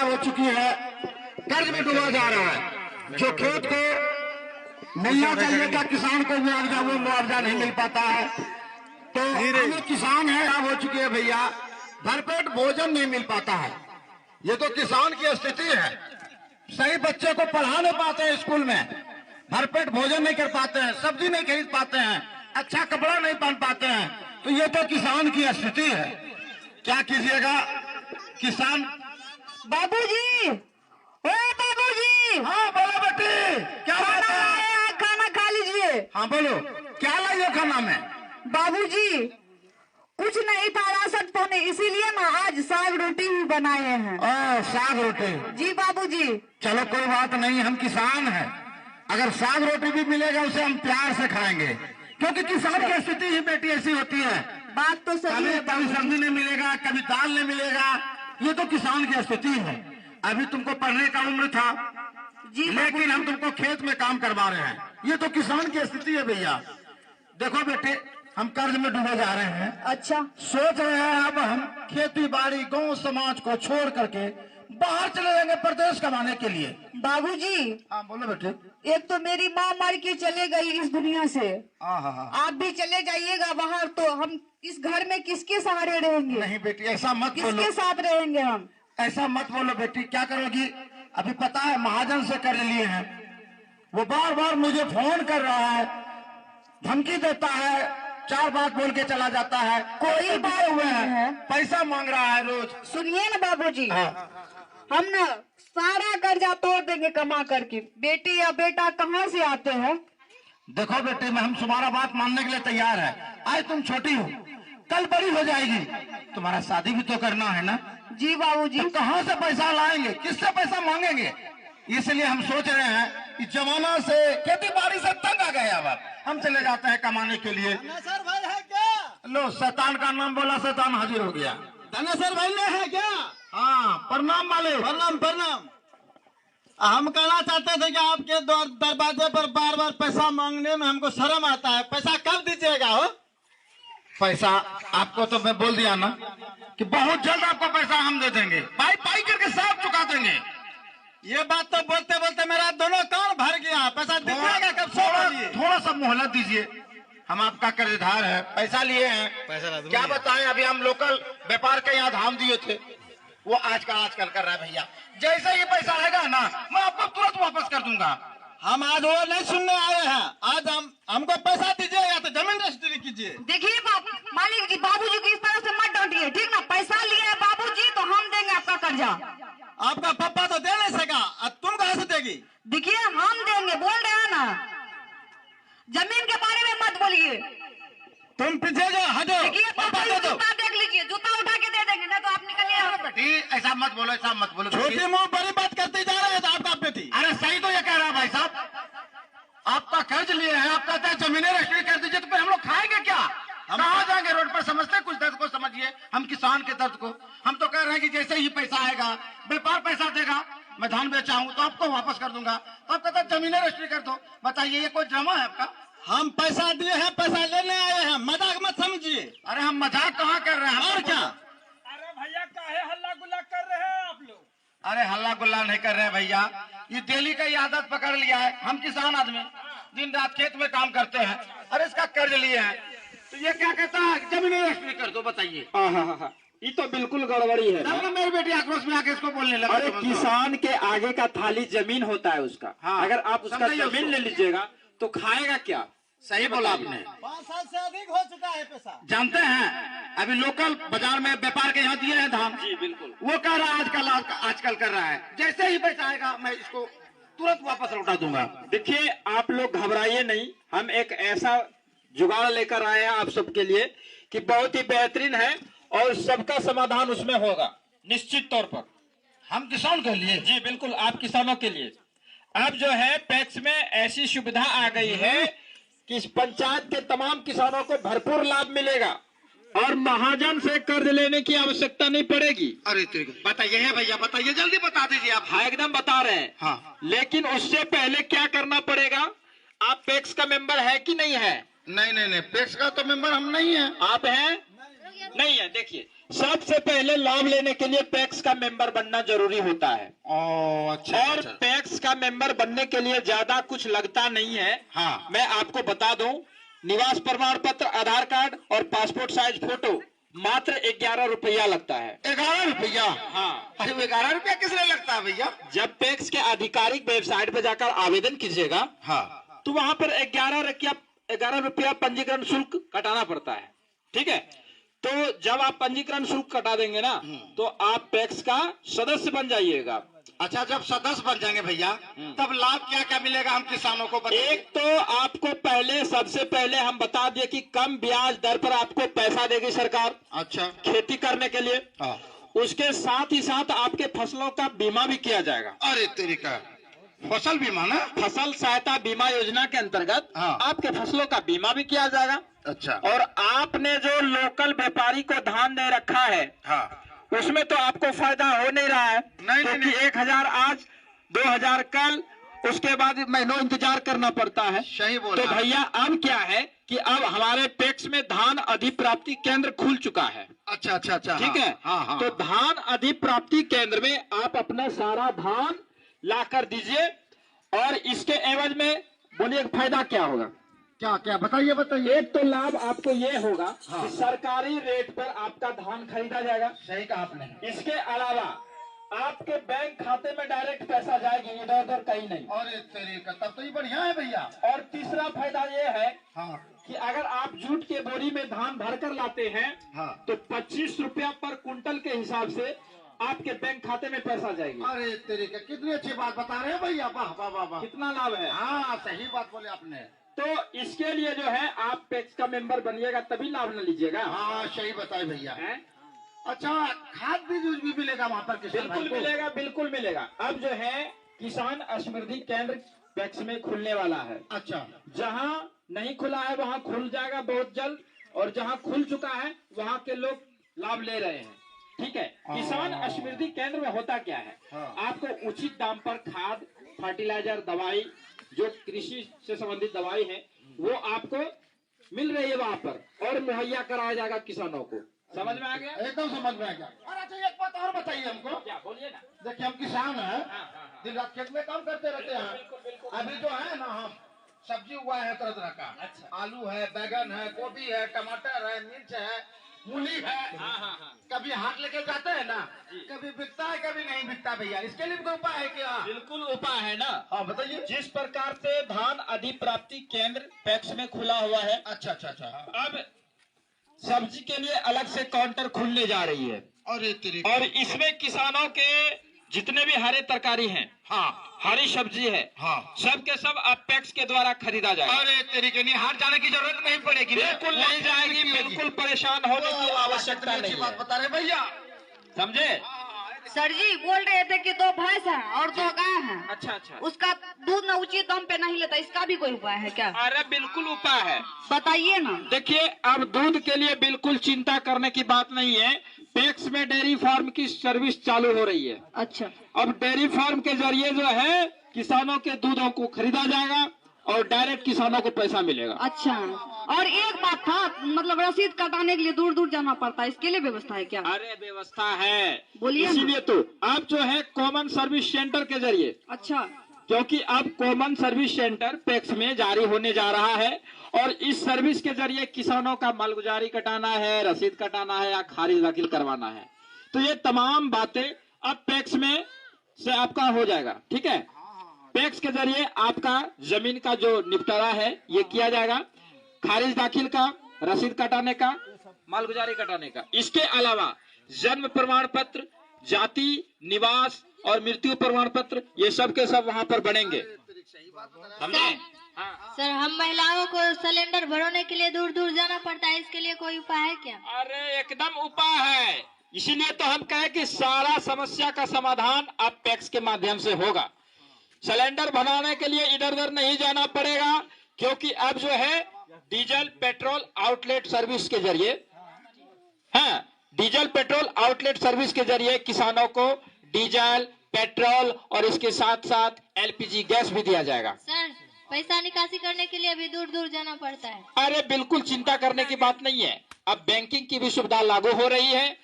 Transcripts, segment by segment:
हो चुकी है, कर्ज में डूबा जा रहा है। जो खेत को मिलना चाहिए था किसान को मुआवजा, वो मुआवजा नहीं मिल पाता है। तो हमें किसान है हो चुकी है भैया, भरपेट भोजन नहीं मिल पाता है। ये तो किसान की स्थिति है। सही बच्चे को पढ़ा नहीं पाते हैं स्कूल में, भरपेट भोजन नहीं कर पाते हैं, सब्जी नहीं खरीद पाते हैं, अच्छा कपड़ा नहीं पहन पाते हैं। तो ये तो किसान की स्थिति है। क्या कीजिएगा किसान। बाबूजी, ओ बाबूजी। हाँ बोलो बेटी, क्या बात है? खाना खा लीजिए। हाँ बोलो, क्या लाइए खाना में? बाबूजी कुछ नहीं था राशन पानी, इसीलिए ना आज साग रोटी ही बनाए हैं। ओ साग रोटी। जी बाबूजी। चलो कोई बात नहीं, हम किसान हैं, अगर साग रोटी भी मिलेगा उसे हम प्यार से खाएंगे, क्योंकि किसान की स्थिति ही बेटी ऐसी होती है। बात तो सही है। कभी सब्जी नहीं मिलेगा, कभी दाल नहीं मिलेगा, ये तो किसान की स्थिति है। अभी तुमको पढ़ने का उम्र था जी, लेकिन हम तुमको खेत में काम करवा रहे हैं, ये तो किसान की स्थिति है भैया। देखो बेटे, हम कर्ज में डूबे जा रहे हैं। अच्छा। सोच रहे हैं अब हम खेती बाड़ी गांव समाज को छोड़ करके बाहर चले जाएंगे प्रदेश कमाने के लिए। बाबूजी। हाँ बोलो बेटे। एक तो मेरी माँ मर के चले गई इस दुनिया से, हाँ। आप भी चले जाइएगा बाहर, तो हम इस घर में किसके सहारे रहेंगे? नहीं बेटी ऐसा मत बोलो। किसके साथ रहेंगे हम? ऐसा मत बोलो बेटी, क्या करोगी? अभी पता है महाजन से कर्ज लिए हैं, वो बार बार मुझे फोन कर रहा है, धमकी देता है, 4 बात बोल के चला जाता है। कोई बार हुए हैं, पैसा मांग रहा है रोज। सुनिए ना बाबूजी, हाँ। हम ना सारा कर्जा तोड़ देंगे कमा करके। बेटी या बेटा कहाँ से आते हैं? देखो बेटे, मैं हम तुम्हारा बात मानने के लिए तैयार है। आज तुम छोटी हो, कल बड़ी हो जाएगी, तुम्हारा शादी भी तो करना है ना। जी बाबूजी। तो कहाँ से पैसा लाएंगे, किससे पैसा मांगेंगे? इसलिए हम सोच रहे हैं कि जमाना से खेती बाड़ी से तंग आ गए, अब हम चले जाते हैं कमाने के लिए। सर भाई है क्या? लो शैतान का नाम बोला, शैतान हाजिर हो गया। सर भाई ने है क्या? हाँ प्रणाम वाले। प्रणाम प्रणाम। हम कहना चाहते थे कि आपके दरवाजे पर बार बार पैसा मांगने में हमको शर्म आता है। पैसा कब दीजिएगा हो? पैसा आपको तो मैं बोल दिया ना कि बहुत जल्द आपको पैसा हम दे देंगे, पाई पाई करके सब चुका देंगे। ये बात तो बोलते बोलते मेरा दोनों कान भर गया। पैसा दीजिएगा कब? थोड़ा सा मोहलत दीजिए, हम आपका कर्जदार है, पैसा लिए हैं। क्या बताएं, अभी हम लोकल व्यापार के यहाँ धाम दिए थे, वो आजकल कर रहा है भैया। जैसे ये पैसा आएगा ना, मैं आपको तुरंत वापस कर दूंगा। हम आज वो नहीं सुनने आए हैं। आज हमको पैसा दीजिए या तो जमीन रजिस्ट्री कीजिए। देखिए मालिक जी, बाबूजी की इस तरह से मत डांटिए, ठीक ना? पैसा लिए है बाबूजी तो हम देंगे आपका कर्जा। आपका पापा तो दे नहीं सका, तुम कहाँ से देगी? देखिए हम देंगे, बोल रहे हैं ना। जमीन के बारे में मत बोलिए। तुम पीछे जो हटो। देखिए पापा दे दो। जूता देख लीजिए, जूता उठा के दे देंगे ना, तो आप निकलिए। बेटी ऐसा मत बोलो, ऐसा मत बोलो। छोटी मुंह बड़ी बात करते जा रहे हैं तो आपका बेटी। अरे सही तो ये कह रहा है भाई साहब, आपका कर्ज लिए हैं, आप कहते हैं जमीनें रजिस्ट्री कर दीजिए, तो फिर हम लोग खाएंगे क्या? हम कहाँ जाएंगे? रोड पर समझते कुछ दर्द को समझिए, हम किसान के दर्द को। हम तो कह रहे हैं कि जैसे ही पैसा आएगा, व्यापार पैसा देगा, मैं धान बेचा हूँ तो आपको वापस कर दूंगा। तो आप कहते हैं जमीनें रजिस्ट्री कर दो। बताइए ये कोई ड्रामा है आपका? हम पैसा दिए हैं, पैसा लेने आए हैं, मजाक मत समझिए। अरे हम मजाक कहाँ कर रहे हैं? और क्या? अरे भैया काहे हल्ला गुल्ला कर रहे हैं आप लोग? अरे हल्ला गुल्ला नहीं कर रहे हैं भैया, ये डेली का ये आदत पकड़ लिया है। हम किसान आदमी दिन रात खेत में काम करते हैं, अरे इसका कर्ज लिए हैं, तो ये क्या कहता है जमीनें रजिस्ट्री कर दो। बताइए। हाँ, ये तो बिल्कुल गड़बड़ी है। तब ना मेरी बेटी आक्रोश में आके इसको बोलने लगा। अरे किसान के आगे का थाली जमीन होता है उसका। हाँ। अगर आप उसका समझिए जमीन उसको। ले लीजिएगा तो खाएगा क्या? सही बोला आपने। 5 साल से अधिक हो चुका है पैसा। जानते हैं अभी लोकल बाजार में व्यापार के यहाँ दिए हैं धान। जी बिल्कुल। वो कह रहा है आजकल कर रहा है, जैसे ही पैसा आएगा मैं इसको तुरंत वापस लौटा दूंगा। देखिए आप लोग घबराइए नहीं, हम एक ऐसा जुगाड़ लेकर आए हैं आप सबके लिए कि बहुत ही बेहतरीन है और सबका समाधान उसमें होगा निश्चित तौर पर। हम किसान के लिए। जी बिल्कुल, आप किसानों के लिए। अब जो है पैक्स में ऐसी सुविधा आ गई है कि इस पंचायत के तमाम किसानों को भरपूर लाभ मिलेगा और महाजन से कर्ज लेने की आवश्यकता नहीं पड़ेगी। अरे बताइए भैया, बताइए जल्दी बता दीजिए आप। हाँ एकदम बता रहे हैं। हाँ। लेकिन उससे पहले क्या करना पड़ेगा? आप पैक्स का मेंबर है कि नहीं है? नहीं, पैक्स का तो मेंबर हम नहीं है। आप हैं? नहीं है। देखिए, सबसे पहले लाभ लेने के लिए पैक्स का मेंबर बनना जरूरी होता है। ओ अच्छा और अच्छा। पैक्स का मेंबर बनने के लिए ज्यादा कुछ लगता नहीं है। हाँ। मैं आपको बता दूं, निवास प्रमाण पत्र, आधार कार्ड और पासपोर्ट साइज फोटो मात्र 11 रुपया लगता है। 11 रुपया? हाँ। अरे वो 11 रुपया किस लिए लगता है भैया? जब पैक्स के आधिकारिक वेबसाइट पर जाकर आवेदन कीजिएगा, हाँ। तो वहां पर 11 रुपया पंजीकरण शुल्क कटाना पड़ता है। ठीक है, तो जब आप पंजीकरण शुल्क कटा देंगे ना, तो आप पैक्स का सदस्य बन जाइएगा। अच्छा, जब सदस्य बन जाएंगे भैया, तब लाभ क्या क्या मिलेगा हम किसानों को बताइए। एक तो आपको सबसे पहले हम बता दिए कि कम ब्याज दर पर आपको पैसा देगी सरकार। अच्छा। खेती करने के लिए। हाँ। उसके साथ ही साथ आपके फसलों का बीमा भी किया जाएगा। अरे तेरी का फसल बीमा ना? फसल सहायता बीमा योजना के अंतर्गत हाँ। आपके फसलों का बीमा भी किया जाएगा। अच्छा। और आपने जो लोकल व्यापारी को धान दे रखा है, हाँ। उसमें तो आपको फायदा हो नहीं रहा है। नहीं, क्योंकि 1000 आज, 2000 कल, उसके बाद महीनों इंतजार करना पड़ता है। सही बोला। तो भैया अब क्या है कि अब हमारे पैक्स में धान अधिप्राप्ति केंद्र खुल चुका है। अच्छा अच्छा अच्छा। ठीक है। हाँ हाँ। तो धान अधिप्राप्ति केंद्र में आप अपना सारा धान ला कर दीजिए, और इसके एवज में बोलिए फायदा क्या होगा। क्या क्या बताइए बताइए। एक तो लाभ आपको ये होगा हाँ। कि सरकारी रेट पर आपका धान खरीदा जाएगा। सही कहा आपने। इसके अलावा आपके बैंक खाते में डायरेक्ट पैसा जाएगी, इधर उधर कहीं नहीं। अरे तेरी का, तब तो ये बढ़िया है भैया। और तीसरा फायदा ये है हाँ कि अगर आप जूट के बोरी में धान भर कर लाते हैं, हाँ। तो 25 रुपया पर कुंटल के हिसाब से आपके बैंक खाते में पैसा जाएगी। अरे तेरी का, कितनी अच्छी बात बता रहे हैं भैया। वाह वाह वाह वाह। कितना लाभ है। हाँ सही बात बोले आपने। तो इसके लिए जो है आप पैक्स का मेंबर बनिएगा, तभी लाभ न लीजिएगा। हाँ सही बताए भैया। हैं? अच्छा, खाद बीज उज भी मिलेगा वहाँ पर किसान भाई बिल्कुल को? मिलेगा, बिल्कुल मिलेगा। अब जो है किसान समृद्धि केंद्र पैक्स में खुलने वाला है। अच्छा। जहां नहीं खुला है वहां खुल जाएगा बहुत जल्द, और जहां खुल चुका है वहां के लोग लाभ ले रहे हैं। ठीक है। किसान समृद्धि केंद्र में होता क्या है, हाँ। आपको उचित दाम पर खाद, फर्टिलाइजर, दवाई, जो कृषि से संबंधित दवाई है, वो आपको मिल रही है वहां पर, और मुहैया कराया जाएगा किसानों को। समझ में आ गया? एकदम समझ में आ गया। और अच्छा, एक बात और बताइए हमको। क्या बोलिए ना। देखिए, हम किसान हैं, दिन रात खेत में काम करते रहते हैं। अभी जो है ना, हम सब्जी हुआ है तरह तरह का। अच्छा। आलू है, बैगन है, गोभी है, टमाटर है, मिर्च है, मूली है। कभी हाट लेके जाते हैं ना, कभी बिकता है कभी नहीं बिकता भैया। इसके लिए कोई उपाय है क्या? बिल्कुल उपाय है ना। हाँ बताइए। जिस प्रकार से धान अधिप्राप्ति केंद्र पैक्स में खुला हुआ है, अच्छा अच्छा अच्छा। अब सब्जी के लिए अलग से काउंटर खुलने जा रही है। अरे तेरी। और इसमें किसानों के जितने भी हरे तरकारी हैं, हाँ हरी सब्जी है, हाँ। सब के सब अब पैक्स के द्वारा खरीदा जाएगा। अरे तेरी के, नहीं हाट जाने की जरूरत नहीं पड़ेगी। बिल्कुल नहीं जाएगी, बिल्कुल परेशान होने की आवश्यकता अच्छी नहीं बात है। बता रहे भैया। समझे? सर जी बोल रहे थे कि 2 भैंस है और 2 गाय है, अच्छा अच्छा। उसका दूध ना उचित दाम पे नहीं लेता, इसका भी कोई उपाय है क्या? अरे बिल्कुल उपाय है। बताइए ना। देखिए, अब दूध के लिए बिल्कुल चिंता करने की बात नहीं है। पैक्स में डेयरी फार्म की सर्विस चालू हो रही है। अच्छा। अब डेयरी फार्म के जरिए जो है किसानों के दूधों को खरीदा जाएगा, और डायरेक्ट किसानों को पैसा मिलेगा। अच्छा, और एक बात था, मतलब रसीद कटाने के लिए दूर दूर जाना पड़ता है, इसके लिए व्यवस्था है क्या? अरे व्यवस्था है, बोलिए ना। इसीलिए तो अब जो है कॉमन सर्विस सेंटर के जरिए, अच्छा। क्योंकि अब कॉमन सर्विस सेंटर पैक्स में जारी होने जा रहा है, और इस सर्विस के जरिए किसानों का मालगुजारी कटाना है, रसीद कटाना है या खारिज दाखिल करवाना है, तो ये तमाम बातें अब पैक्स में से आपका हो जाएगा। ठीक है। पैक्स के जरिए आपका जमीन का जो निपटारा है ये किया जाएगा, खारिज दाखिल का, रसीद कटाने का, मालगुजारी कटाने का। इसके अलावा जन्म प्रमाण पत्र, जाति, निवास और मृत्यु प्रमाण पत्र, ये सब के सब वहाँ पर बनेंगे। समझे? हाँ। सर, हम महिलाओं को सिलेंडर भरने के लिए दूर दूर जाना पड़ता है, इसके लिए कोई उपाय है क्या? अरे एकदम उपाय है, इसीलिए तो हम कहे कि सारा समस्या का समाधान अब पैक्स के माध्यम से होगा। सिलेंडर बनाने के लिए इधर उधर नहीं जाना पड़ेगा, क्योंकि अब जो है डीजल पेट्रोल आउटलेट सर्विस के जरिए, हाँ, डीजल पेट्रोल आउटलेट सर्विस के जरिए किसानों को डीजल, पेट्रोल और इसके साथ साथ एलपीजी गैस भी दिया जाएगा। सर, पैसा निकासी करने के लिए भी दूर दूर जाना पड़ता है। अरे बिल्कुल चिंता करने की बात नहीं है। अब बैंकिंग की भी सुविधा लागू हो रही है,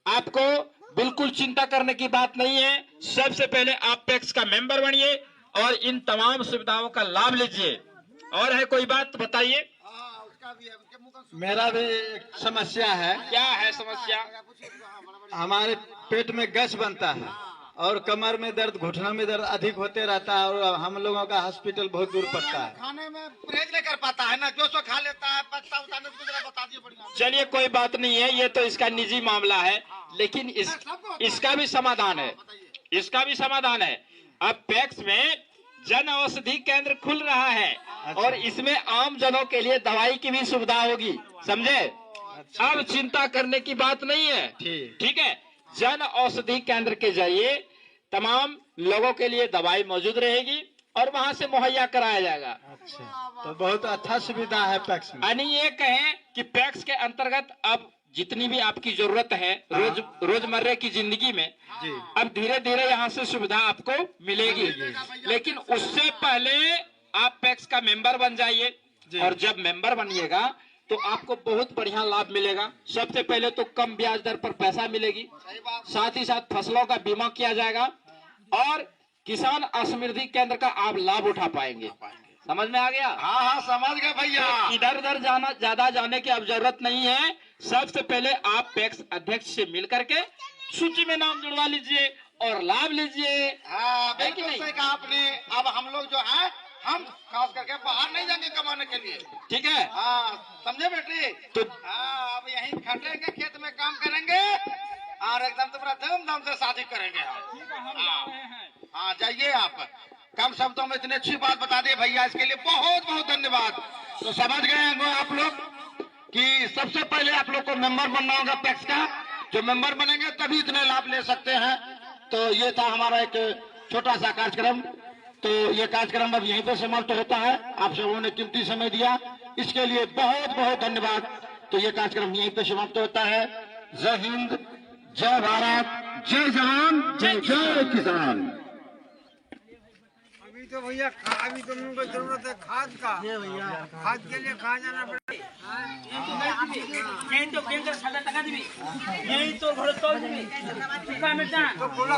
आपको बिल्कुल चिंता करने की बात नहीं है। सबसे पहले आप पैक्स का मेंबर बनिए और इन तमाम सुविधाओं का लाभ लीजिए। और है कोई बात बताइए। मेरा भी एक समस्या है। क्या है समस्या? हमारे पेट में गैस बनता है और कमर में दर्द, घुटनों में दर्द अधिक होते रहता है और हम लोगों का हॉस्पिटल बहुत दूर पड़ता है। खाने में परहेज नहीं कर पाता है ना, जो सो खा लेता है। पत्ता उतारने से जरा बता दिए बढ़िया। चलिए कोई बात नहीं है, ये तो इसका निजी मामला है, लेकिन इसका भी समाधान है। इसका भी समाधान है। अब पैक्स में जन औषधि केंद्र खुल रहा है और इसमें आम जनों के लिए दवाई की भी सुविधा होगी, समझे? अब चिंता करने की बात नहीं है। ठीक है। जन औषधि केंद्र के जरिए तमाम लोगों के लिए दवाई मौजूद रहेगी और वहां से मुहैया कराया जाएगा। अच्छा, तो बहुत अच्छा सुविधा है पैक्स में। यानी ये कहें कि पैक्स के अंतर्गत अब जितनी भी आपकी जरूरत है रोजमर्रा की जिंदगी में, अब धीरे धीरे यहाँ से सुविधा आपको मिलेगी। लेकिन उससे पहले आप पैक्स का मेंबर बन जाइए और जब मेंबर बनिएगा तो आपको बहुत बढ़िया लाभ मिलेगा। सबसे पहले तो कम ब्याज दर पर पैसा मिलेगी, साथ ही साथ फसलों का बीमा किया जाएगा और किसान समृद्धि केंद्र का आप लाभ उठा पाएंगे। समझ में आ गया? हाँ हाँ समझ गए भैया। इधर उधर ज्यादा जाने की अब जरूरत नहीं है। सबसे पहले आप पैक्स अध्यक्ष से मिल करके सूची में नाम जुड़वा लीजिए और लाभ लीजिए। हाँ है कि बिल्कुल नहीं? सही कहा आपने। अब हम लोग जो है हम खास करके बाहर नहीं जाएंगे कमाने के लिए। ठीक है। हाँ समझे बेटे? तो हाँ अब यहीं खटेंगे, खेत में काम करेंगे और एकदम तो पूरा धूमधाम से शादी करेंगे हम। हाँ जाइए आप। कम शब्दों में इतनी अच्छी बात बता दिए भैया, इसके लिए बहुत बहुत धन्यवाद। तो समझ गए होंगे आप लोग कि सबसे पहले आप लोग को मेंबर बनना होगा पैक्स का। जो मेंबर बनेंगे तभी इतने लाभ ले सकते हैं। तो ये था हमारा एक छोटा सा कार्यक्रम। तो ये कार्यक्रम अब यहीं पर समाप्त होता है। आप सबों ने कीमती समय दिया, इसके लिए बहुत बहुत धन्यवाद। तो ये कार्यक्रम यहीं पर समाप्त होता है। जय हिंद, जय भारत, जय जवान, जय जय किसान। अभी तो भैया अभी तो उनको जरूरत है खाद का। खाद के लिए कहाँ जाना पड़ेगा? तो बोला